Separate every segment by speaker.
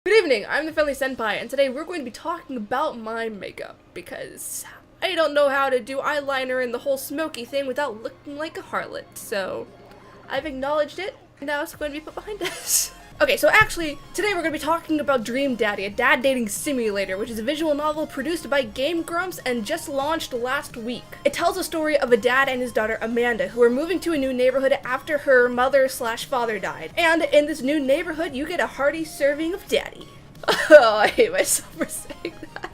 Speaker 1: Good evening, I'm the Friendly Senpai, and today we're going to be talking about my makeup, because I don't know how to do eyeliner and the whole smoky thing without looking like a harlot, so I've acknowledged it, and now it's going to be put behind us. Okay, so actually, today we're going to be talking about Dream Daddy, a dad dating simulator, which is a visual novel produced by Game Grumps and just launched last week. It tells the story of a dad and his daughter Amanda, who are moving to a new neighborhood after her mother/father died. And in this new neighborhood, you get a hearty serving of daddy. Oh, I hate myself for saying that.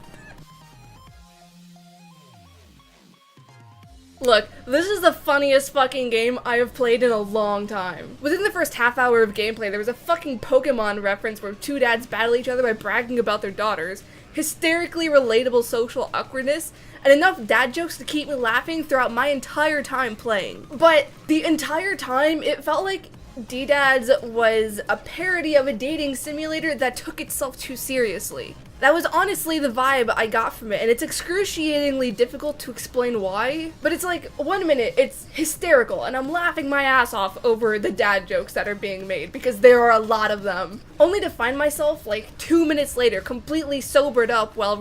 Speaker 1: Look, this is the funniest fucking game I have played in a long time. Within the first half hour of gameplay, there was a fucking Pokemon reference where two dads battle each other by bragging about their daughters, hysterically relatable social awkwardness, and enough dad jokes to keep me laughing throughout my entire time playing. But the entire time, it felt like D-Dads was a parody of a dating simulator that took itself too seriously. That was honestly the vibe I got from it, and it's excruciatingly difficult to explain why. But it's like, 1 minute it's hysterical, and I'm laughing my ass off over the dad jokes that are being made, because there are a lot of them. Only to find myself, like, 2 minutes later, completely sobered up while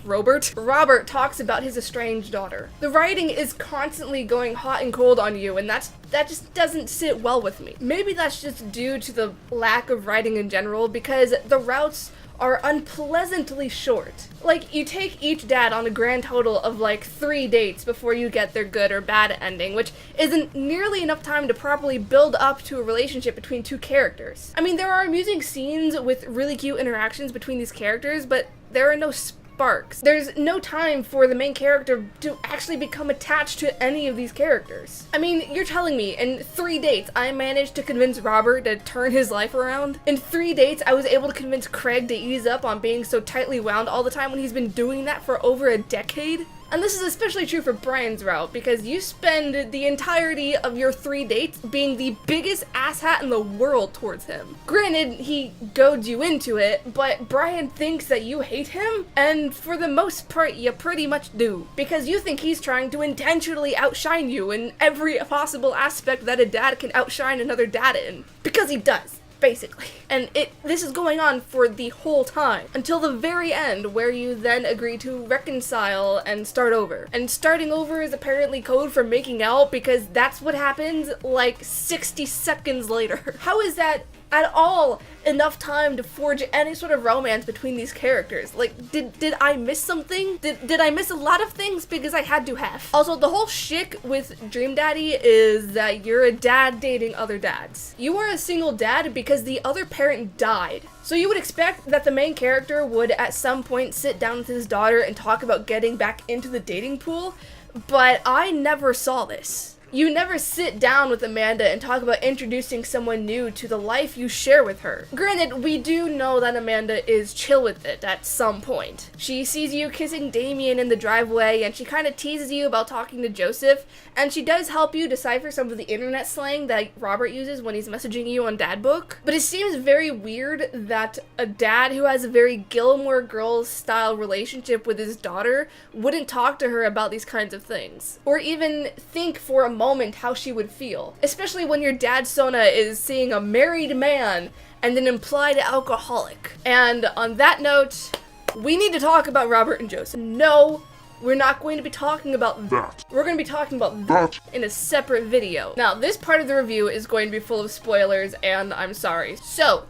Speaker 1: Robert talks about his estranged daughter. The writing is constantly going hot and cold on you, and that just doesn't sit well with me. Maybe that's just due to the lack of writing in general, because the routes are unpleasantly short. Like, you take each dad on a grand total of like 3 dates before you get their good or bad ending, which isn't nearly enough time to properly build up to a relationship between two characters. I mean, there are amusing scenes with really cute interactions between these characters, but there are no sparks. There's no time for the main character to actually become attached to any of these characters. I mean, you're telling me in 3 dates I managed to convince Robert to turn his life around? In 3 dates I was able to convince Craig to ease up on being so tightly wound all the time when he's been doing that for over a decade? And this is especially true for Brian's route, because you spend the entirety of your 3 dates being the biggest asshat in the world towards him. Granted, he goads you into it, but Brian thinks that you hate him, and for the most part, you pretty much do. Because you think he's trying to intentionally outshine you in every possible aspect that a dad can outshine another dad in. Because he does. Basically. And this is going on for the whole time, until the very end, where you then agree to reconcile and start over. And starting over is apparently code for making out, because that's what happens like 60 seconds later. How is that at all enough time to forge any sort of romance between these characters? Like, did I miss something? Did I miss a lot of things? Because I had to have. Also, the whole shtick with Dream Daddy is that you're a dad dating other dads. You are a single dad because the other parent died. So you would expect that the main character would at some point sit down with his daughter and talk about getting back into the dating pool, but I never saw this. You never sit down with Amanda and talk about introducing someone new to the life you share with her. Granted, we do know that Amanda is chill with it at some point. She sees you kissing Desmeon in the driveway, and she kind of teases you about talking to Joseph, and she does help you decipher some of the internet slang that Robert uses when he's messaging you on Dadbook. But it seems very weird that a dad who has a very Gilmore Girls style relationship with his daughter wouldn't talk to her about these kinds of things, or even think for a moment how she would feel, especially when your dad Sona is seeing a married man and an implied alcoholic. And on that note, we need to talk about Robert and Joseph. No, we're not going to be talking about that. We're going to be talking about that in a separate video. Now, this part of the review is going to be full of spoilers, and I'm sorry. So,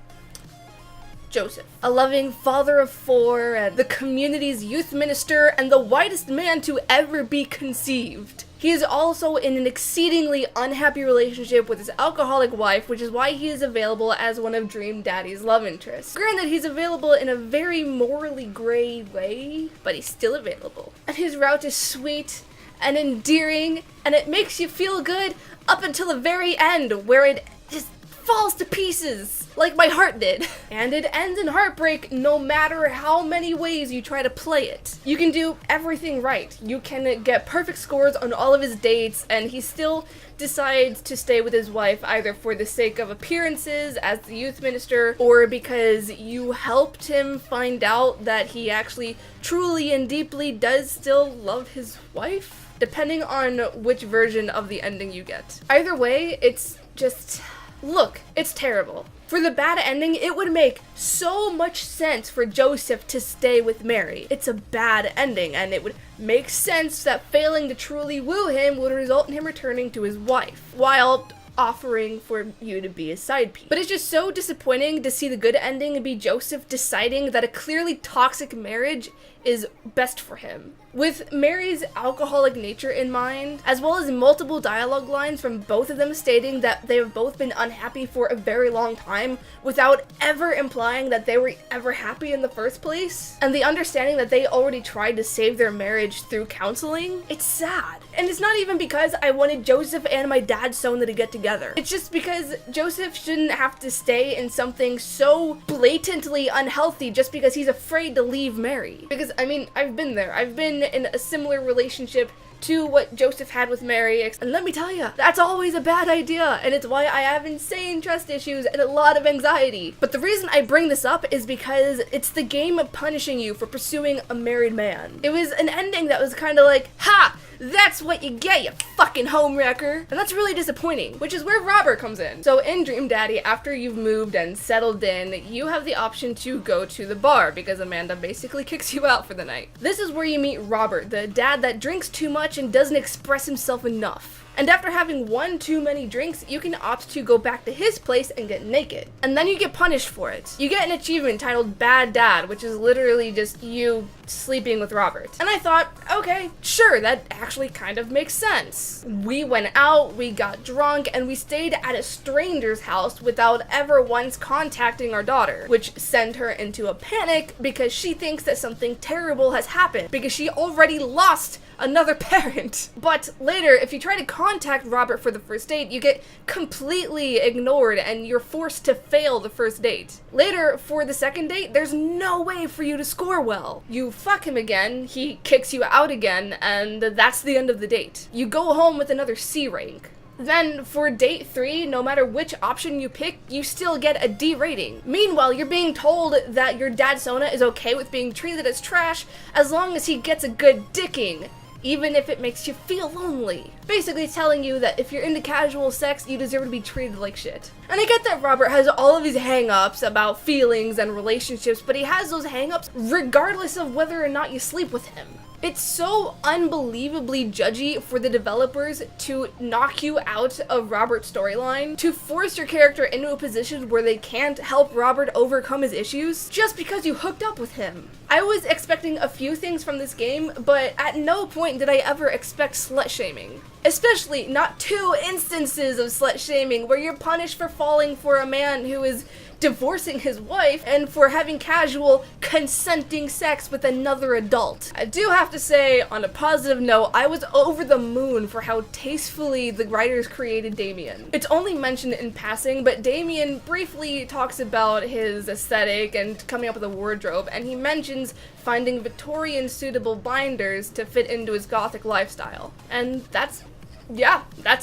Speaker 1: Joseph, a loving father of 4, and the community's youth minister, and the whitest man to ever be conceived. He is also in an exceedingly unhappy relationship with his alcoholic wife, which is why he is available as one of Dream Daddy's love interests. Granted, he's available in a very morally gray way, but he's still available. And his route is sweet and endearing, and it makes you feel good up until the very end, where it just falls to pieces, like my heart did. And it ends in heartbreak no matter how many ways you try to play it. You can do everything right. You can get perfect scores on all of his dates, and he still decides to stay with his wife either for the sake of appearances as the youth minister, or because you helped him find out that he actually truly and deeply does still love his wife, depending on which version of the ending you get. Either way, it's just... Look, it's terrible. For the bad ending, it would make so much sense for Joseph to stay with Mary. It's a bad ending, and it would make sense that failing to truly woo him would result in him returning to his wife, while offering for you to be a side piece. But it's just so disappointing to see the good ending and be Joseph deciding that a clearly toxic marriage is best for him. With Mary's alcoholic nature in mind, as well as multiple dialogue lines from both of them stating that they have both been unhappy for a very long time without ever implying that they were ever happy in the first place, and the understanding that they already tried to save their marriage through counseling, it's sad. And it's not even because I wanted Joseph and my dad Sona to get together. It's just because Joseph shouldn't have to stay in something so blatantly unhealthy just because he's afraid to leave Mary. Because, I mean, I've been there. I've been in a similar relationship to what Joseph had with Mary, and let me tell you, that's always a bad idea, and it's why I have insane trust issues and a lot of anxiety. But the reason I bring this up is because it's the game of punishing you for pursuing a married man. It was an ending that was kind of like, ha! That's what you get, you fucking homewrecker! And that's really disappointing, which is where Robert comes in. So in Dream Daddy, after you've moved and settled in, you have the option to go to the bar, because Amanda basically kicks you out for the night. This is where you meet Robert, the dad that drinks too much and doesn't express himself enough. And after having one too many drinks, you can opt to go back to his place and get naked. And then you get punished for it. You get an achievement titled Bad Dad, which is literally just you sleeping with Robert. And I thought, okay, sure, that actually kind of makes sense. We went out, we got drunk, and we stayed at a stranger's house without ever once contacting our daughter, which sent her into a panic because she thinks that something terrible has happened because she already lost another parent. But later, if you try to contact Robert for the first date, you get completely ignored and you're forced to fail the first date. Later, for the second date, there's no way for you to score well. You fuck him again, he kicks you out again, and that's the end of the date. You go home with another C rank. Then, for date 3, no matter which option you pick, you still get a D rating. Meanwhile, you're being told that your dad Sona is okay with being treated as trash as long as he gets a good dicking, even if it makes you feel lonely. Basically telling you that if you're into casual sex, you deserve to be treated like shit. And I get that Robert has all of his hang-ups about feelings and relationships, but he has those hang-ups regardless of whether or not you sleep with him. It's so unbelievably judgy for the developers to knock you out of Robert's storyline, to force your character into a position where they can't help Robert overcome his issues, just because you hooked up with him. I was expecting a few things from this game, but at no point did I ever expect slut-shaming. Especially not 2 instances of slut-shaming where you're punished for falling for a man who is divorcing his wife and for having casual, consenting sex with another adult. I do have to say, on a positive note, I was over the moon for how tastefully the writers created Desmeon. It's only mentioned in passing, but Desmeon briefly talks about his aesthetic and coming up with a wardrobe, and he mentions finding Victorian suitable binders to fit into his gothic lifestyle. And that's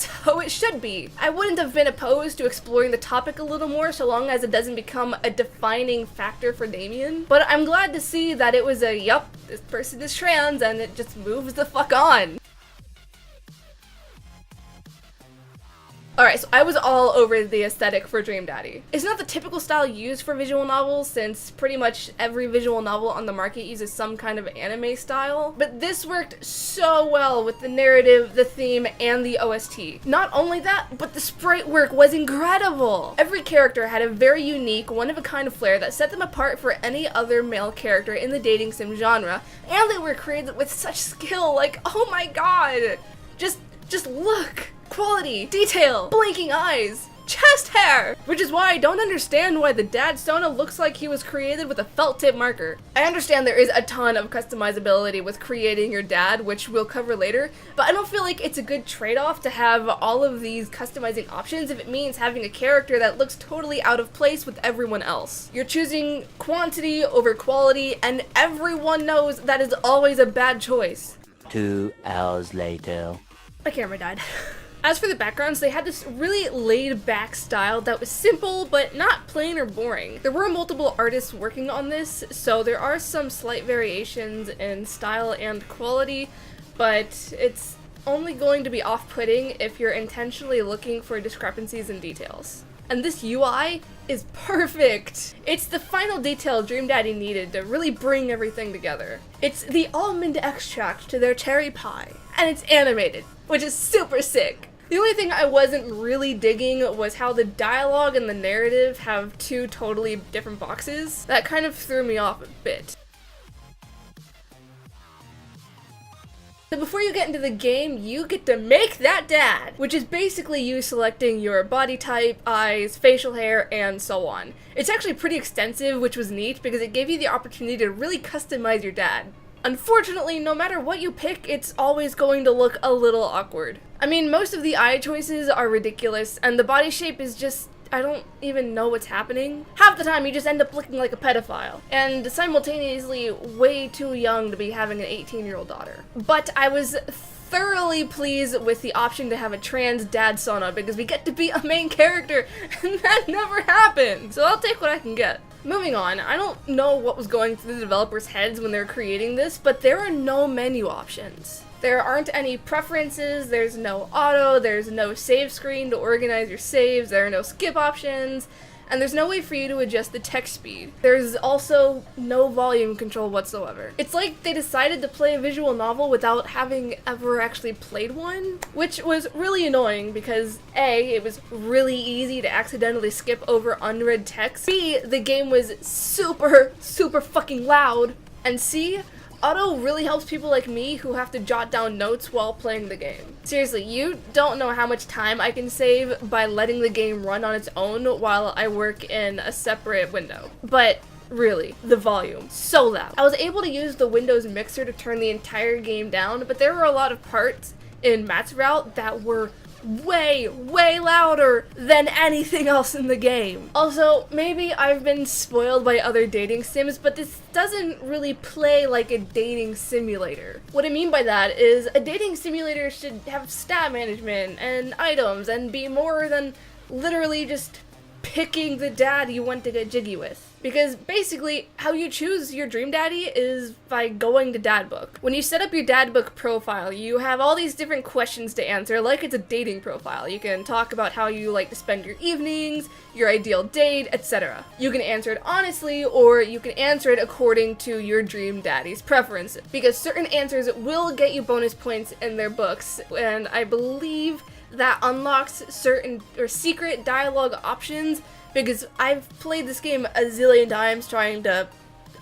Speaker 1: how it should be. I wouldn't have been opposed to exploring the topic a little more so long as it doesn't become a defining factor for Desmeon. But I'm glad to see that it was a, yup, this person is trans, and it just moves the fuck on. Alright, so I was all over the aesthetic for Dream Daddy. It's not the typical style used for visual novels, since pretty much every visual novel on the market uses some kind of anime style, but this worked so well with the narrative, the theme, and the OST. Not only that, but the sprite work was incredible! Every character had a very unique, one-of-a-kind flair that set them apart for any other male character in the dating sim genre, and they were created with such skill, like, oh my god! Just look! Quality, detail, blinking eyes, chest hair! Which is why I don't understand why the dad Sona looks like he was created with a felt tip marker. I understand there is a ton of customizability with creating your dad, which we'll cover later, but I don't feel like it's a good trade-off to have all of these customizing options if it means having a character that looks totally out of place with everyone else. You're choosing quantity over quality, and everyone knows that is always a bad choice.
Speaker 2: 2 hours later.
Speaker 1: My camera died. As for the backgrounds, they had this really laid-back style that was simple, but not plain or boring. There were multiple artists working on this, so there are some slight variations in style and quality, but it's only going to be off-putting if you're intentionally looking for discrepancies in details. and this UI is perfect. It's the final detail Dream Daddy needed to really bring everything together. It's the almond extract to their cherry pie, and it's animated, which is super sick. The only thing I wasn't really digging was how the dialogue and the narrative have two totally different boxes. That kind of threw me off a bit. So before you get into the game, you get to make that dad, which is basically you selecting your body type, eyes, facial hair, and so on. It's actually pretty extensive, which was neat because it gave you the opportunity to really customize your dad. Unfortunately, no matter what you pick, it's always going to look a little awkward. I mean, most of the eye choices are ridiculous, and the body shape is just, I don't even know what's happening. Half the time you just end up looking like a pedophile, and simultaneously way too young to be having an 18-year-old daughter. But I was thoroughly pleased with the option to have a trans dad Sona because we get to be a main character, and that never happened. So I'll take what I can get. Moving on, I don't know what was going through the developers' heads when they were creating this, but there are no menu options. There aren't any preferences, there's no auto, there's no save screen to organize your saves, there are no skip options, and there's no way for you to adjust the text speed. There's also no volume control whatsoever. It's like they decided to play a visual novel without having ever actually played one, which was really annoying because A, it was really easy to accidentally skip over unread text, B, the game was super fucking loud, and C, auto really helps people like me who have to jot down notes while playing the game. Seriously, you don't know how much time I can save by letting the game run on its own while I work in a separate window. But really, the volume, so loud. I was able to use the Windows mixer to turn the entire game down, but there were a lot of parts in Matt's route that were way louder than anything else in the game. Also, maybe I've been spoiled by other dating sims, but this doesn't really play like a dating simulator. What I mean by that is a dating simulator should have stat management and items and be more than literally just picking the dad you want to get jiggy with. Because basically, how you choose your dream daddy is by going to Dadbook. When you set up your Dadbook profile, you have all these different questions to answer, like it's a dating profile. You can talk about how you like to spend your evenings, your ideal date, etc. You can answer it honestly, or you can answer it according to your dream daddy's preferences. Because certain answers will get you bonus points in their books, and I believe that unlocks certain or secret dialogue options, because I've played this game a zillion times trying to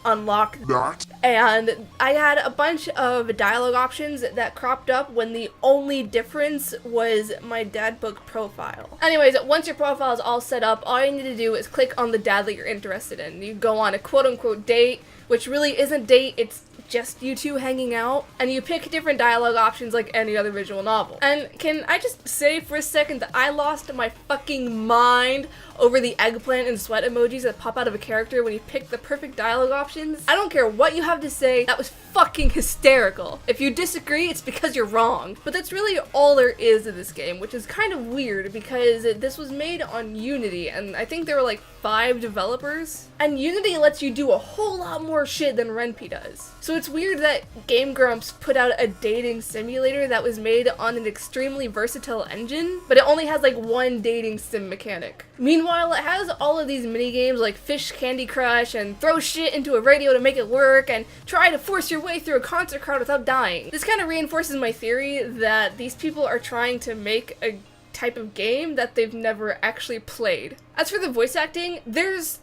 Speaker 1: unlock that, and I had a bunch of dialogue options that cropped up when the only difference was my Dadbook profile. Anyways, once your profile is all set up, all you need to do is click on the dad that you're interested in. You go on a quote-unquote date, which really isn't date, it's just you two hanging out, and you pick different dialogue options like any other visual novel. And can I just say for a second that I lost my fucking mind over the eggplant and sweat emojis that pop out of a character when you pick the perfect dialogue options? I don't care what you have to say, that was fucking hysterical. If you disagree, it's because you're wrong. But that's really all there is to this game, which is kind of weird because this was made on Unity, and I think there were like 5 developers. And Unity lets you do a whole lot more shit than Ren'Py does. So it's weird that Game Grumps put out a dating simulator that was made on an extremely versatile engine, but it only has like one dating sim mechanic. Meanwhile, it has all of these minigames like Fish Candy Crush and throw shit into a radio to make it work and try to force your way through a concert crowd without dying. This kind of reinforces my theory that these people are trying to make a type of game that they've never actually played. As for the voice acting, there's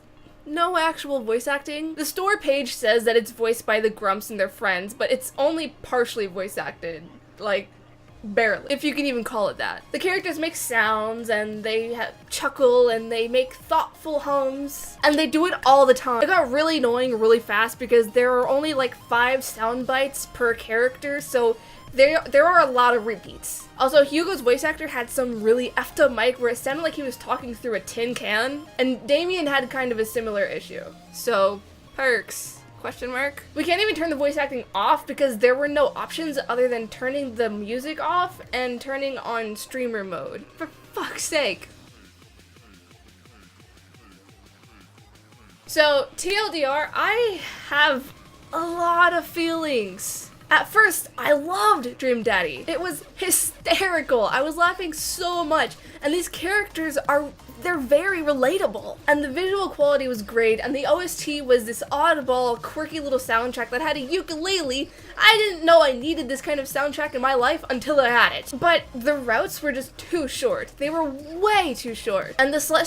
Speaker 1: no actual voice acting. The store page says that it's voiced by the Grumps and their friends, but it's only partially voice acted. Like, barely, if you can even call it that. The characters make sounds, and they chuckle, and they make thoughtful hums, and they do it all the time. It got really annoying really fast because there are only like 5 sound bites per character, so there are a lot of repeats. Also, Hugo's voice actor had some really effed up mic where it sounded like he was talking through a tin can, and Desmeon had kind of a similar issue. So, perks. Question mark? We can't even turn the voice acting off because there were no options other than turning the music off and turning on streamer mode. For fuck's sake. So, TLDR, I have a lot of feelings. At first, I loved Dream Daddy. It was hysterical. I was laughing so much, and these characters are they're very relatable. And the visual quality was great, and the OST was this oddball, quirky little soundtrack that had a ukulele. I didn't know I needed this kind of soundtrack in my life until I had it. But the routes were just too short. They were way too short. And the slut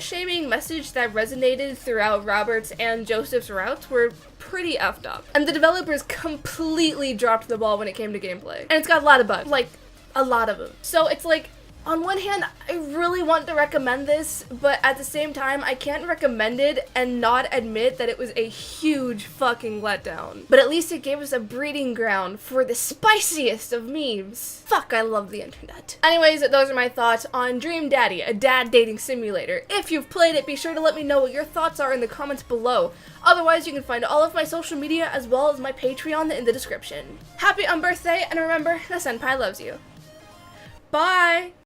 Speaker 1: shaming message that resonated throughout Robert's and Joseph's routes were pretty effed up. And the developers completely dropped the ball when it came to gameplay. And it's got a lot of bugs. Like, a lot of them. So it's like, on one hand, I really want to recommend this, but at the same time, I can't recommend it and not admit that it was a huge fucking letdown. But at least it gave us a breeding ground for the spiciest of memes. Fuck, I love the internet. Anyways, those are my thoughts on Dream Daddy, a dad dating simulator. If you've played it, be sure to let me know what your thoughts are in the comments below. Otherwise, you can find all of my social media as well as my Patreon in the description. Happy unbirthday, and remember, the senpai loves you. Bye!